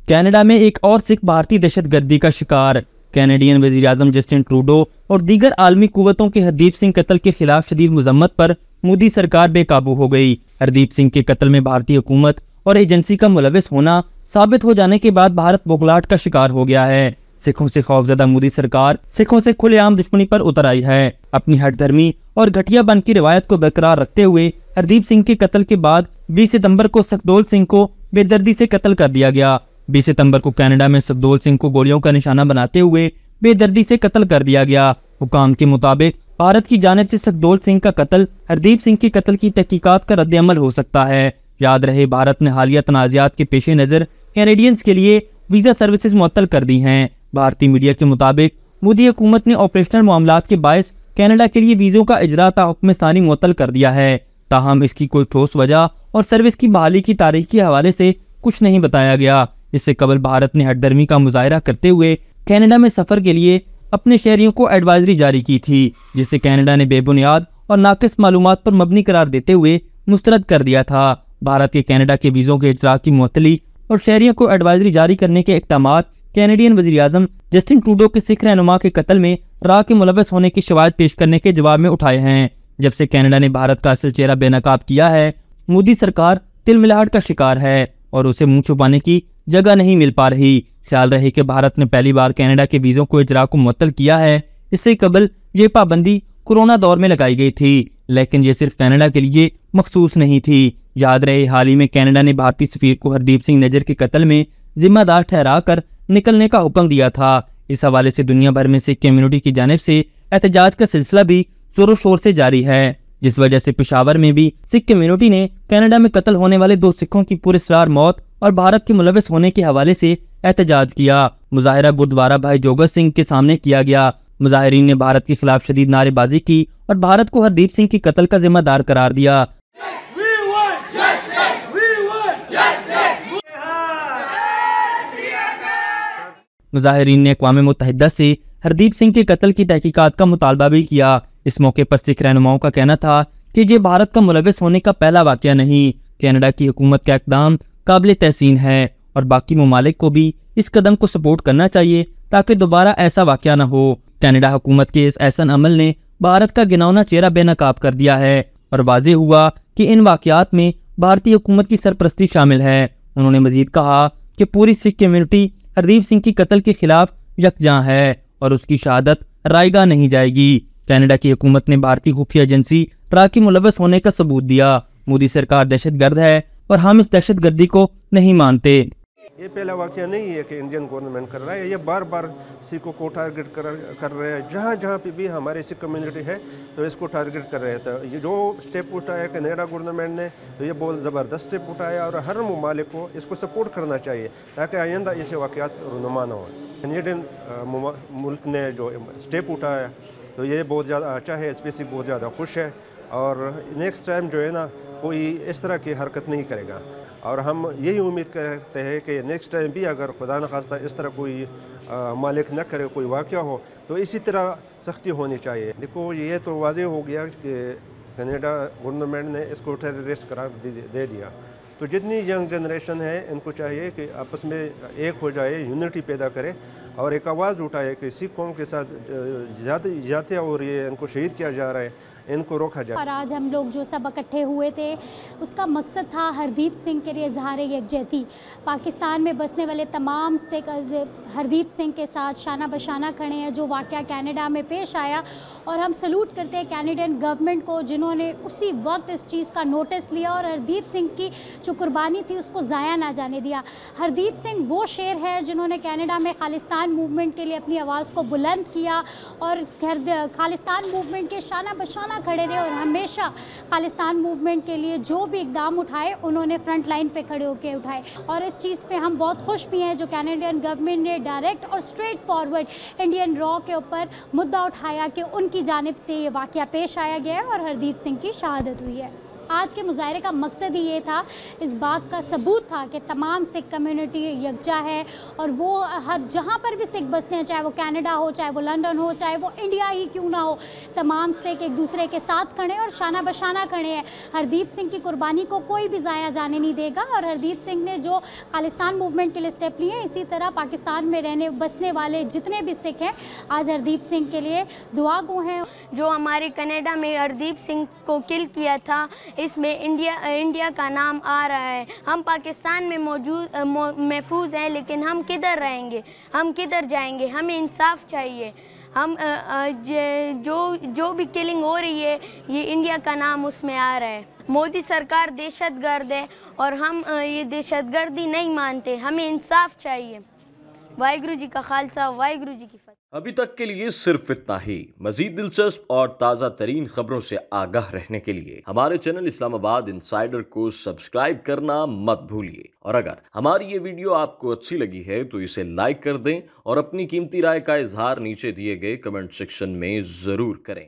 Canada में एक और सिख भारतीय दहशतगर्दी का शिकार। कैनेडियन वज़ीर-ए-आज़म जस्टिन ट्रूडो और दीगर आलमी कुव्वतों के हरदीप सिंह कत्ल के खिलाफ शदीद मजम्मत पर मोदी सरकार बेकाबू हो गई। हरदीप सिंह के कत्ल में भारतीय हुकूमत और एजेंसी का मुलविस होना साबित हो जाने के बाद भारत बौखलाहट का शिकार हो गया है। सिखों से खौफजदा मोदी सरकार सिखों से खुलेआम दुश्मनी पर उतर आई है। अपनी हठधर्मी और घटियापन की रिवायत को बरकरार रखते हुए हरदीप सिंह के कत्ल के बाद 20 सितंबर को सुखदौल सिंह को बेदर्दी से कत्ल कर दिया गया। 20 सितंबर को कनाडा में सुखदौल सिंह को गोलियों का निशाना बनाते हुए बेदर्दी से कत्ल कर दिया गया। हुकाम के मुताबिक भारत की जानिब से सुखदौल सिंह का कत्ल हरदीप सिंह के कत्ल की तहकीकात का रद्द-ए-अमल हो सकता है। याद रहे, भारत ने हालिया तनाज़ात के पेश नज़र कैनेडियंस के लिए वीज़ा सर्विसेज मुअत्तल कर दी हैं। भारतीय मीडिया के मुताबिक मोदी हुकूमत ने ऑपरेशनल मामलात के बायस कनाडा के लिए वीज़ों का इजरा हुक्म सानी मुअत्तल कर दिया है। ताहम इसकी कोई ठोस वजह और सर्विस की बहाली की तारीख के हवाले से कुछ नहीं बताया गया। इससे कबल भारत ने हठधर्मी का मुजाहरा करते हुए कनाडा में सफर के लिए अपने शहरियों को एडवाइजरी जारी की थी, जिसे कनाडा ने बेबुनियाद और नाकिस मालूमात पर मबनी करार देते हुए मुस्तरद कर दिया था। भारत के कनाडा के वीज़ों के इजरा की मुअत्तली और शहरियों को एडवाइजरी जारी करने के इक़दामात कैनेडियन वज़ीर-ए-आज़म जस्टिन ट्रूडो के सिख रहनुमा के कत्ल में राह के मुलविस होने की शवाहिद पेश करने के जवाब में उठाए हैं। जब से कनाडा ने भारत का असल चेहरा बेनकाब किया है, मोदी सरकार तिलमिलाहट का शिकार है और उसे मुंह छुपाने की जगह नहीं मिल पा रही। ख्याल रहे कि भारत ने पहली बार कनाडा के वीज़ों को इजरा को मुअत्तल किया है। इससे कबल ये पाबंदी कोरोना दौर में लगाई गई थी, लेकिन ये सिर्फ कनाडा के लिए मखसूस नहीं थी। याद रहे, हाल ही में कनाडा ने भारतीय सफीर को हरदीप सिंह नजर के कत्ल में जिम्मेदार ठहरा कर निकलने का हुक्म दिया था। इस हवाले से दुनिया भर में सिख कम्युनिटी की जानिब से एहतजाज का सिलसिला भी जोरों शोर से जारी है, जिस वजह से पेशावर में भी सिख कम्युनिटी ने कनाडा में कत्ल होने वाले 2 सिखों की पुरस्रार मौत और भारत के मुलविस होने के हवाले से एहतजाज किया। मुजाहिरा गुरुद्वारा भाई जोगत सिंह के सामने किया गया। मुजाहिरीन ने भारत के खिलाफ शदीद नारेबाजी की और भारत को हरदीप सिंह के कत्ल का जिम्मेदार करार दिया। मुजाहिरीन ने अक़वाम मुत्तहिदा से हरदीप सिंह के कत्ल की तहकीकात का मुतालबा भी किया। इस मौके पर सिख रहनुमाओं का कहना था कि ये भारत का मुलविस होने का पहला वाक़या नहीं। कनाडा की हुकूमत का इक़दाम काबिल तहसीन है और बाकी ममालिक को भी इस कदम को सपोर्ट करना चाहिए ताकि दोबारा ऐसा वाक़या न हो। कनाडा हुकूमत के इस ऐसन अमल ने भारत का गिनौना चेहरा बेनकाब कर दिया है और वाज़ेह हुआ कि इन वाक़यात में भारतीय हुकूमत की सरपरस्ती शामिल है। उन्होंने मजीद कहा कि पूरी सिख कम्युनिटी हरदीप सिंह की कत्ल के खिलाफ यकजां है और उसकी शहादत रायगा नहीं जाएगी। कनाडा की हुकूमत ने भारतीय खुफिया एजेंसी रा की मुलविस होने का सबूत दिया। मोदी सरकार दहशतगर्द है और हम इस दहशतगर्दी को नहीं मानते। ये पहला वाक़या नहीं है कि इंडियन गवर्नमेंट कर रहा है। ये बार बार सिखों को टारगेट कर रहे हैं। जहाँ जहाँ पे भी हमारी सिख कम्युनिटी है तो इसको टारगेट कर रहे हैं। तो ये जो स्टेप उठाया कनाडा गवर्नमेंट ने, तो ये बहुत ज़बरदस्त स्टेप उठाया और हर ममालिक को इसको सपोर्ट करना चाहिए ताकि आइंदा ऐसे वाक़यात रुनुमा न हो। कैनेडियन मुल्क ने जो स्टेप उठाया तो ये बहुत ज़्यादा अच्छा है। स्पेसिक बहुत ज़्यादा खुश है और नेक्स्ट टाइम जो है ना कोई इस तरह की हरकत नहीं करेगा और हम यही उम्मीद करते हैं कि नेक्स्ट टाइम भी अगर खुदा न खास्ता इस तरह कोई मालिक न करे, कोई वाक़या हो, तो इसी तरह सख्ती होनी चाहिए। देखो, ये तो वाज़ेह हो गया कि कनाडा गवर्नमेंट ने इसको टेररिस्ट करार दे दिया। तो जितनी यंग जनरेशन है इनको चाहिए कि आपस में एक हो जाए, यूनिटी पैदा करे और एक आवाज़ उठाए कि सिख कौम के साथ ज़्यादतियाँ हो रही है, इनको शहीद किया जा रहा है, इनको रोका जाए। और आज हम लोग जो सब इकट्ठे हुए थे उसका मकसद था हरदीप सिंह के लिए इजहार यकजहती। पाकिस्तान में बसने वाले तमाम सिख हरदीप सिंह के साथ शाना बशाना खड़े हैं। जो वाक़या कनाडा में पेश आया और हम सलूट करते हैं कैनेडियन गवर्नमेंट को जिन्होंने उसी वक्त इस चीज़ का नोटिस लिया और हरदीप सिंह की जो कुर्बानी थी उसको ज़ाया ना जाने दिया। हरदीप सिंह वो शेर है जिन्होंने कनाडा में खालिस्तान मूवमेंट के लिए अपनी आवाज़ को बुलंद किया और खालिस्तान मूवमेंट के शाना बशाना खड़े रहे और हमेशा खालिस्तान मूवमेंट के लिए जो भी इकदाम उठाए उन्होंने फ्रंट लाइन पे खड़े होकर उठाए। और इस चीज़ पे हम बहुत खुश भी हैं जो कैनेडियन गवर्नमेंट ने डायरेक्ट और स्ट्रेट फॉरवर्ड इंडियन रॉ के ऊपर मुद्दा उठाया कि उनकी जानिब से ये वाक़या पेश आया गया है और हरदीप सिंह की शहादत हुई है। आज के मुजाहरे का मकसद ही ये था, इस बात का सबूत था कि तमाम सिख कम्युनिटी यकजा है और वो हर जहाँ पर भी सिख बसते हैं, चाहे वो कनाडा हो, चाहे वो लंदन हो, चाहे वो इंडिया ही क्यों ना हो, तमाम सिख एक दूसरे के साथ खड़े हैं और शाना बशाना खड़े हैं। हरदीप सिंह की कुर्बानी को कोई भी ज़ाया जाने नहीं देगा और हरदीप सिंह ने जो खालिस्तान मूवमेंट के लिए स्टेप लिए, इसी तरह पाकिस्तान में रहने बसने वाले जितने भी सिख हैं आज हरदीप सिंह के लिए दुआ गो हैं। जो हमारे कनाडा में हरदीप सिंह को किल किया था, इसमें इंडिया का नाम आ रहा है। हम पाकिस्तान में महफूज हैं, लेकिन हम किधर रहेंगे, हम किधर जाएंगे? हमें इंसाफ चाहिए। हम जो भी किलिंग हो रही है, ये इंडिया का नाम उसमें आ रहा है। मोदी सरकार दहशतगर्द है और हम ये दहशतगर्दी नहीं मानते। हमें इंसाफ चाहिए। वाहिगुरु जी का खालसा, वाहिगुरु जी की फतह। अभी तक के लिए सिर्फ इतना ही। मजीद दिलचस्प और ताज़ा तरीन खबरों से आगाह रहने के लिए हमारे चैनल इस्लामाबाद इंसाइडर को सब्सक्राइब करना मत भूलिए। और अगर हमारी ये वीडियो आपको अच्छी लगी है तो इसे लाइक कर दें और अपनी कीमती राय का इजहार नीचे दिए गए कमेंट सेक्शन में ज़रूर करें।